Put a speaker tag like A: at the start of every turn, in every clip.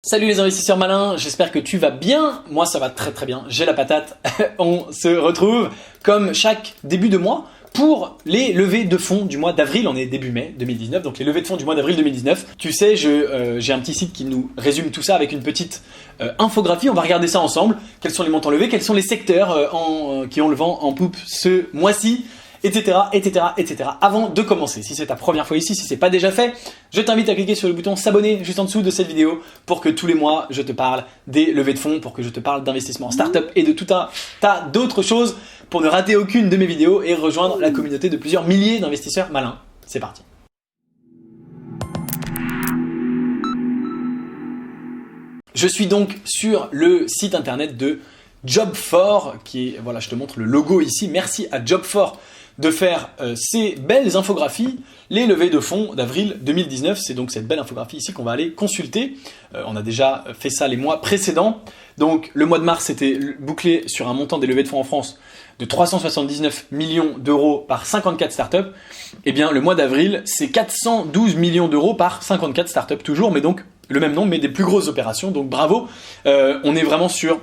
A: Salut les investisseurs malins, j'espère que tu vas bien. Moi ça va très très bien, j'ai la patate. On se retrouve comme chaque début de mois pour les levées de fonds du mois d'avril. On est début mai 2019, donc les levées de fonds du mois d'avril 2019. Tu sais, j'ai un petit site qui nous résume tout ça avec une petite infographie. On va regarder ça ensemble. Quels sont les montants levés, quels sont les secteurs qui ont le vent en poupe ce mois-ci, etc., etc., etc. Avant de commencer, si c'est ta première fois ici, si c'est pas déjà fait, je t'invite à cliquer sur le bouton s'abonner juste en dessous de cette vidéo pour que tous les mois je te parle des levées de fonds, pour que je te parle d'investissement en startup et de tout un tas d'autres choses pour ne rater aucune de mes vidéos et rejoindre la communauté de plusieurs milliers d'investisseurs malins. C'est parti. Je suis donc sur le site internet de Job4, qui est, voilà, je te montre le logo ici. Merci à Job4 de faire ces belles infographies, les levées de fonds d'avril 2019. C'est donc cette belle infographie ici qu'on va aller consulter. On a déjà fait ça les mois précédents. Donc le mois de mars était bouclé sur un montant des levées de fonds en France de 379 millions d'euros par 54 startups. Et bien le mois d'avril, c'est 412 millions d'euros par 54 startups toujours, mais donc le même nombre, mais des plus grosses opérations. Donc bravo, on est vraiment sur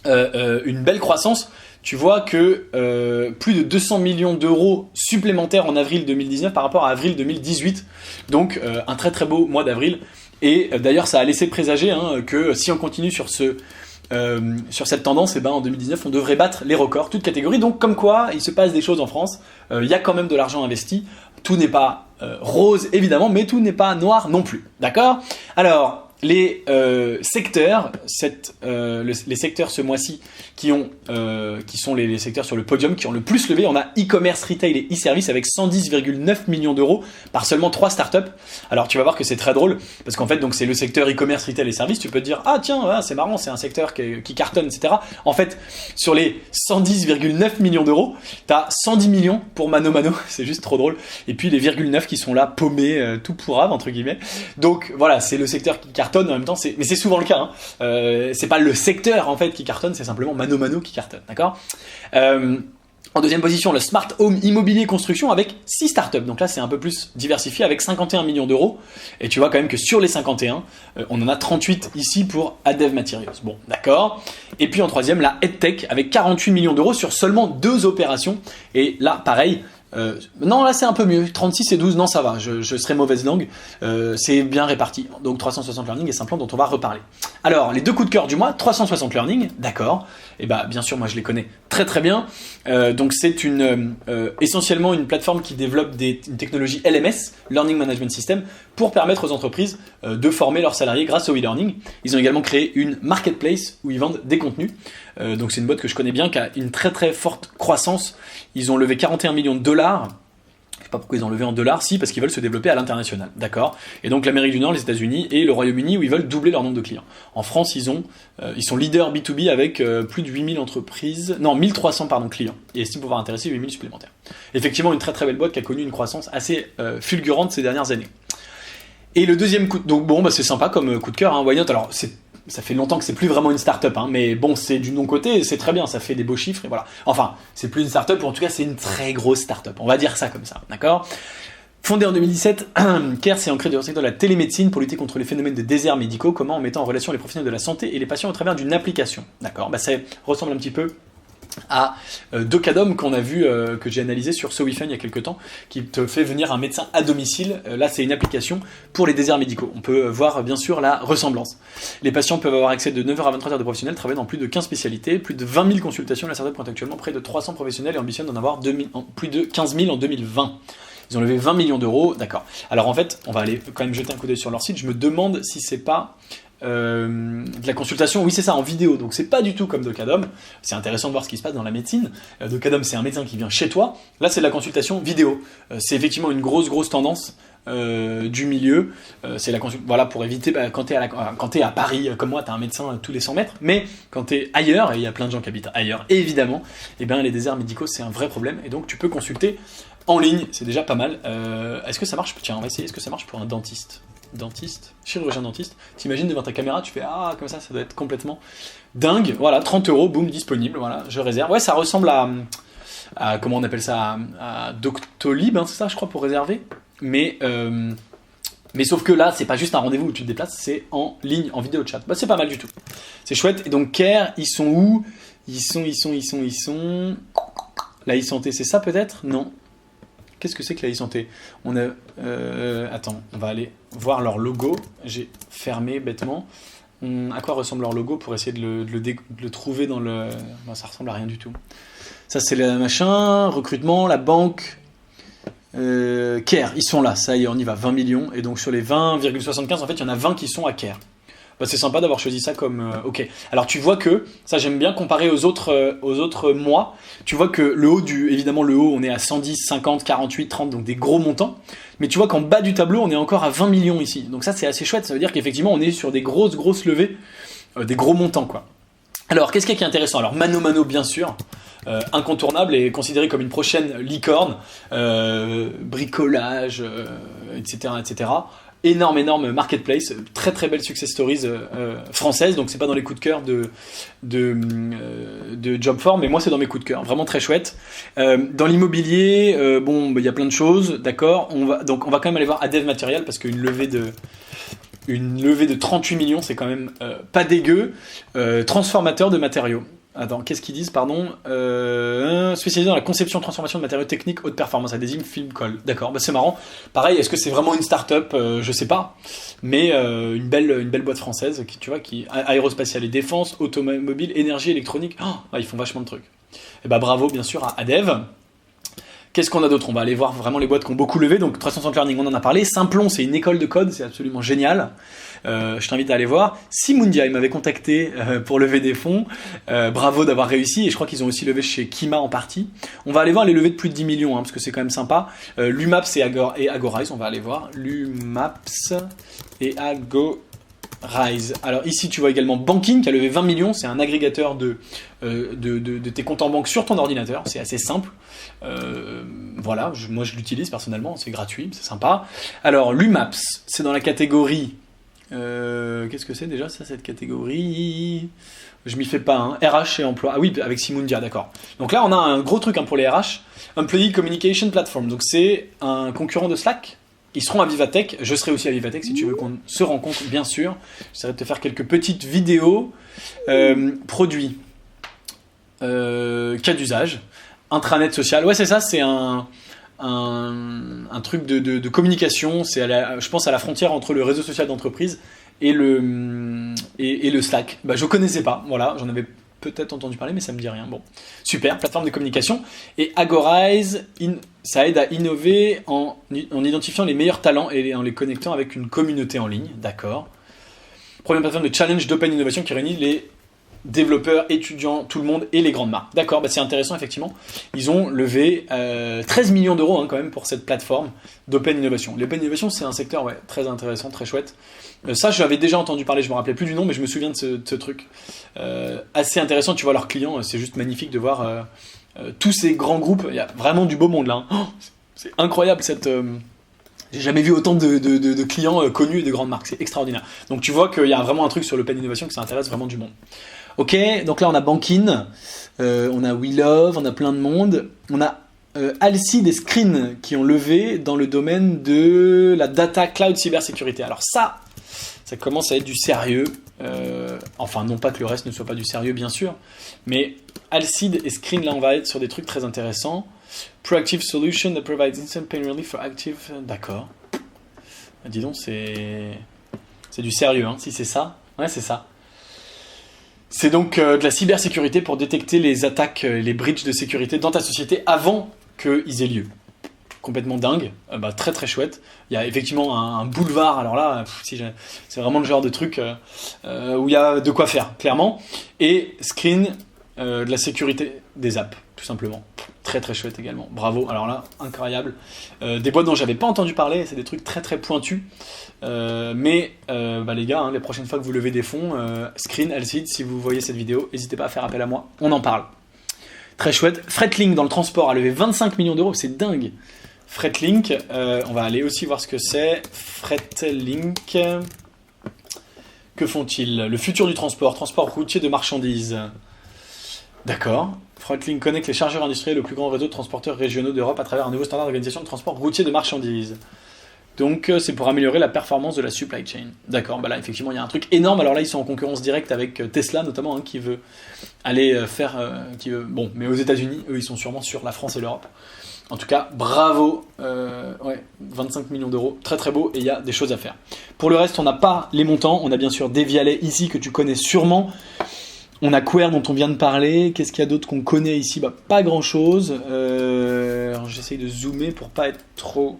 A: une belle croissance. Tu vois que plus de 200 millions d'euros supplémentaires en avril 2019 par rapport à avril 2018. Donc un très très beau mois d'avril. Et d'ailleurs ça a laissé présager que si on continue sur cette tendance, et ben en 2019 on devrait battre les records, toutes catégories. Donc comme quoi il se passe des choses en France, il y a quand même de l'argent investi. Tout n'est pas rose évidemment, mais tout n'est pas noir non plus. D'accord ? Alors les secteurs, les secteurs ce mois-ci qui sont les secteurs sur le podium qui ont le plus levé, on a e-commerce, retail et e-service avec 110,9 millions d'euros par seulement 3 startups. Alors tu vas voir que c'est très drôle parce qu'en fait donc c'est le secteur e-commerce, retail et service. Tu peux te dire ah tiens c'est marrant, c'est un secteur qui cartonne, etc. En fait sur les 110,9 millions d'euros, t'as 110 millions pour Mano Mano, c'est juste trop drôle. Et puis les 0,9 qui sont là paumés, tout pourrave entre guillemets. Donc voilà, c'est le secteur qui cartonne. En même temps, mais c'est souvent le cas. C'est pas le secteur en fait qui cartonne, c'est simplement Mano Mano qui cartonne, d'accord. En deuxième position, le Smart Home Immobilier Construction avec 6 startups. Donc là, c'est un peu plus diversifié avec 51 millions d'euros. Et tu vois quand même que sur les 51, on en a 38 ici pour Adev Materials. Bon, d'accord. Et puis en troisième, la EdTech avec 48 millions d'euros sur seulement 2 opérations. Et là, pareil. Non, là c'est un peu mieux. 36 et 12, non ça va, je serai mauvaise langue. C'est bien réparti. Donc 360 Learning et Simplon dont on va reparler. Alors, les 2 coups de cœur du mois, 360 Learning, d'accord. Et bah bien sûr, moi je les connais très très bien. Donc c'est essentiellement une plateforme qui développe une technologie LMS, Learning Management System, pour permettre aux entreprises de former leurs salariés grâce au e-learning. Ils ont également créé une marketplace où ils vendent des contenus. Donc c'est une boîte que je connais bien, qui a une très très forte croissance. Ils ont levé 41 millions de dollars. Je sais pas pourquoi ils ont levé en dollars, si, parce qu'ils veulent se développer à l'international, d'accord. Et donc l'Amérique du Nord, les États-Unis et le Royaume-Uni où ils veulent doubler leur nombre de clients. En France, ils sont leaders B2B avec plus de 1300 clients et estiment pouvoir intéresser 8000 supplémentaires. Effectivement, une très très belle boîte qui a connu une croissance assez fulgurante ces dernières années. Et le deuxième coup, donc bon, bah c'est sympa comme coup de cœur, why not. Alors ça fait longtemps que c'est plus vraiment une start-up, mais bon, c'est du non-côté, c'est très bien, ça fait des beaux chiffres, et voilà. Enfin, c'est plus une start-up, ou en tout cas, c'est une très grosse start-up. On va dire ça comme ça, d'accord ? Fondé en 2017, Care s'est ancré dans le secteur de la télémédecine pour lutter contre les phénomènes de déserts médicaux, comment en mettant en relation les professionnels de la santé et les patients au travers d'une application, d'accord ? Bah, ça ressemble un petit peu à Docadom qu'on a vu, que j'ai analysé sur SoWeFun il y a quelques temps, qui te fait venir un médecin à domicile. Là c'est une application pour les déserts médicaux. On peut voir bien sûr la ressemblance. Les patients peuvent avoir accès de 9h à 23h de professionnels travaillant dans plus de 15 spécialités, plus de 20 000 consultations. La startup compte actuellement près de 300 professionnels et ambitionne d'en avoir plus de 15 000 en 2020. Ils ont levé 20 millions d'euros, d'accord. Alors en fait, on va aller quand même jeter un coup d'œil sur leur site. Je me demande si c'est pas de la consultation, oui c'est ça, en vidéo, donc c'est pas du tout comme Docadom. C'est intéressant de voir ce qui se passe dans la médecine. Docadom c'est un médecin qui vient chez toi, là c'est de la consultation vidéo. C'est effectivement une grosse tendance du milieu. C'est voilà, pour éviter quand t'es à Paris comme moi, t'as un médecin tous les 100 mètres, mais quand t'es ailleurs, et il y a plein de gens qui habitent ailleurs évidemment, et bien les déserts médicaux c'est un vrai problème, et donc tu peux consulter en ligne, c'est déjà pas mal. Est-ce que ça marche? Tiens, on va essayer. Est-ce que ça marche pour un dentiste? Chirurgien dentiste, t'imagines devant ta caméra, tu fais ah comme ça doit être complètement dingue. Voilà, 30 €, boum, disponible, voilà, je réserve. Ouais, ça ressemble à comment on appelle ça, à Doctolib, c'est ça je crois pour réserver, mais Mais sauf que là, c'est pas juste un rendez-vous où tu te déplaces, c'est en ligne, en vidéo chat. Bah, c'est pas mal du tout. C'est chouette. Et donc, Care, ils sont où? Ils sont... La e-santé, c'est ça peut-être? Non. Qu'est-ce que c'est que la e-santé? On a... attends, on va aller voir leur logo. J'ai fermé bêtement. À quoi ressemble leur logo pour essayer de le trouver dans le... Non, ça ressemble à rien du tout. Ça, c'est le machin, recrutement, la banque... Care, ils sont là, ça y est, on y va, 20 millions. Et donc sur les 20,75, en fait, il y en a 20 qui sont à Care. Bah, c'est sympa d'avoir choisi ça comme... ok. Alors tu vois que, ça j'aime bien comparer aux autres mois, tu vois que évidemment le haut, on est à 110, 50, 48, 30, donc des gros montants. Mais tu vois qu'en bas du tableau, on est encore à 20 millions ici. Donc ça c'est assez chouette, ça veut dire qu'effectivement on est sur des grosses levées, des gros montants quoi. Alors qu'est-ce qui est intéressant? Alors Mano bien sûr, incontournable et considéré comme une prochaine licorne, bricolage, etc. Énorme marketplace, très belle success stories française, donc c'est pas dans les coups de cœur de Job4, mais moi c'est dans mes coups de cœur, vraiment très chouette. Dans l'immobilier, il y a plein de choses, d'accord. On va quand même aller voir Adev Material parce qu'une levée de 38 millions, c'est quand même pas dégueu. Transformateur de matériaux. Attends, qu'est-ce qu'ils disent, pardon? Spécialisé dans la conception et transformation de matériaux techniques haute performance, adhésive, film, colle. D'accord, bah c'est marrant. Pareil, est-ce que c'est vraiment une start-up? Je sais pas. Mais une belle boîte française qui aérospatiale et défense, automobile, énergie, électronique. Oh, ils font vachement de trucs. Et bah bravo, bien sûr, à Adev. Qu'est-ce qu'on a d'autre? On va aller voir vraiment les boîtes qui ont beaucoup levé. Donc 360 Learning, on en a parlé. Simplon, c'est une école de code, c'est absolument génial. Je t'invite à aller voir. Simundia, il m'avait contacté pour lever des fonds. Bravo d'avoir réussi. Et je crois qu'ils ont aussi levé chez Kima en partie. On va aller voir les levées de plus de 10 millions, parce que c'est quand même sympa. Lumaps et Agorize, on va aller voir. Lumaps et Agorize. Alors ici, tu vois également Banking qui a levé 20 millions. C'est un agrégateur de tes comptes en banque sur ton ordinateur. C'est assez simple. Voilà, moi je l'utilise personnellement. C'est gratuit, c'est sympa. Alors Lumaps, c'est dans la catégorie... qu'est-ce que c'est déjà ça, cette catégorie? Je m'y fais pas, hein. RH et emploi. Ah oui, avec Simundia, d'accord. Donc là, on a un gros truc pour les RH. Employee Communication Platform. Donc c'est un concurrent de Slack. Ils seront à Vivatech. Je serai aussi à Vivatech si tu veux qu'on se rencontre, bien sûr. J'essaierai de te faire quelques petites vidéos. Produits. Cas d'usage. Intranet social. Ouais, c'est ça, c'est un truc de communication. C'est je pense à la frontière entre le réseau social d'entreprise et le Slack. Bah, je connaissais pas, voilà, j'en avais peut-être entendu parler, mais ça me dit rien. Bon, super, plateforme de communication. Et Agorize, ça aide à innover en identifiant les meilleurs talents et en les connectant avec une communauté en ligne, d'accord. Première plateforme de challenge d'open innovation qui réunit les développeurs, étudiants, tout le monde et les grandes marques. D'accord, bah c'est intéressant effectivement. Ils ont levé 13 millions d'euros quand même pour cette plateforme d'open innovation. L'open innovation, c'est un secteur très intéressant, très chouette. Ça, j'avais déjà entendu parler, je me rappelais plus du nom, mais je me souviens de ce truc. Assez intéressant, tu vois leurs clients, c'est juste magnifique de voir tous ces grands groupes. Il y a vraiment du beau monde là. Hein. Oh, c'est incroyable cette... J'ai jamais vu autant de clients connus et de grandes marques, c'est extraordinaire. Donc tu vois qu'il y a vraiment un truc sur l'open innovation qui s'intéresse vraiment du monde. Ok, donc là on a Bankin, on a We Love, on a plein de monde. On a Alcide et Screen qui ont levé dans le domaine de la data cloud cybersécurité. Alors ça commence à être du sérieux. Enfin, non pas que le reste ne soit pas du sérieux, bien sûr. Mais Alcide et Screen, là on va être sur des trucs très intéressants. Proactive solution that provides instant pain relief for active... D'accord. Dis donc, c'est du sérieux, hein, si c'est ça. Ouais, c'est ça. C'est donc de la cybersécurité pour détecter les attaques, les breaches de sécurité dans ta société avant qu'ils aient lieu. Complètement dingue, très très chouette. Il y a effectivement un boulevard, alors là, c'est vraiment le genre de truc où il y a de quoi faire, clairement. Et Screen, de la sécurité des apps, tout simplement. Très très chouette également, bravo, alors là, incroyable. Des boîtes dont j'avais pas entendu parler, c'est des trucs très très pointus. Mais les gars, hein, les prochaines fois que vous levez des fonds, Screen, Alcide, si vous voyez cette vidéo, n'hésitez pas à faire appel à moi, on en parle. Très chouette. Fretlink dans le transport a levé 25 millions d'euros, c'est dingue. Fretlink, on va aller aussi voir ce que c'est. Fretlink, que font-ils? Le futur du transport routier de marchandises. D'accord. Fretlink connecte les chargeurs industriels au plus grand réseau de transporteurs régionaux d'Europe à travers un nouveau standard d'organisation de transport routier de marchandises. Donc c'est pour améliorer la performance de la supply chain. D'accord, bah là effectivement il y a un truc énorme. Alors là ils sont en concurrence directe avec Tesla notamment, hein, qui veut aller faire... bon, mais aux États-Unis, eux ils sont sûrement sur la France et l'Europe. En tout cas, bravo, 25 millions d'euros, très très beau, et il y a des choses à faire. Pour le reste, on n'a pas les montants, on a bien sûr Devialet ici que tu connais sûrement. On a Quer dont on vient de parler. Qu'est-ce qu'il y a d'autre qu'on connaît ici? Bah, pas grand-chose. J'essaye de zoomer pour pas être trop...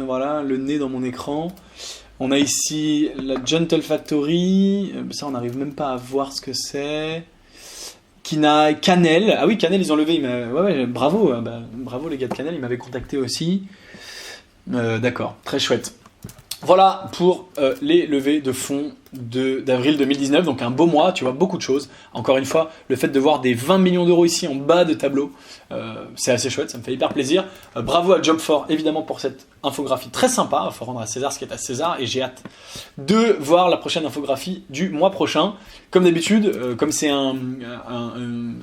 A: Voilà, le nez dans mon écran. On a ici la Gentle Factory. Ça, on n'arrive même pas à voir ce que c'est. Kina, Canel. Ah oui, Canel, ils ont levé. Ouais, bravo. Bravo les gars de Canel, ils m'avaient contacté aussi. D'accord, très chouette. Voilà pour les levées de fonds d'avril 2019, donc un beau mois, tu vois, beaucoup de choses. Encore une fois, le fait de voir des 20 millions d'euros ici en bas de tableau, c'est assez chouette, ça me fait hyper plaisir. Bravo à Job4, évidemment, pour cette infographie très sympa. Il faut rendre à César ce qui est à César, et j'ai hâte de voir la prochaine infographie du mois prochain. Comme d'habitude, comme c'est une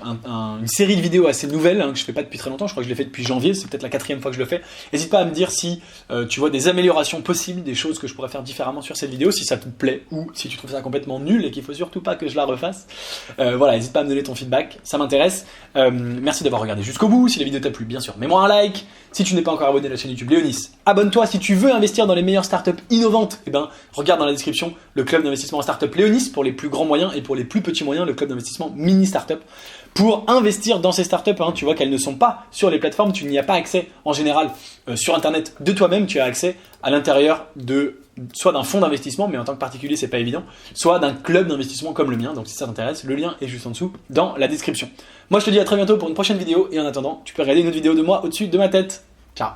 A: série de vidéos assez nouvelle, hein, que je fais pas depuis très longtemps, je crois que je l'ai fait depuis janvier, c'est peut-être la 4e fois que je le fais. N'hésite pas à me dire si tu vois des améliorations possibles, des choses que je pourrais faire différemment sur cette vidéo, si ça te plaît, ou si tu trouves ça complètement nul et qu'il faut surtout pas que je la refasse. Voilà, n'hésite pas à me donner ton feedback, ça m'intéresse. Merci d'avoir regardé jusqu'au bout. Si la vidéo t'a plu, bien sûr, mets-moi un like. Si tu n'es pas encore abonné à la chaîne YouTube Léonis, abonne-toi. Si tu veux investir dans les meilleures startups innovantes, regarde dans la description le club d'investissement en startup Léonis pour les plus grands moyens, et pour les plus petits moyens, le club d'investissement mini startup. Pour investir dans ces startups, tu vois qu'elles ne sont pas sur les plateformes, tu n'y as pas accès en général sur internet de toi-même, tu as accès à l'intérieur soit d'un fonds d'investissement, mais en tant que particulier c'est pas évident, soit d'un club d'investissement comme le mien. Donc si ça t'intéresse, le lien est juste en dessous dans la description. Moi je te dis à très bientôt pour une prochaine vidéo, et en attendant, tu peux regarder une autre vidéo de moi au-dessus de ma tête. Ciao.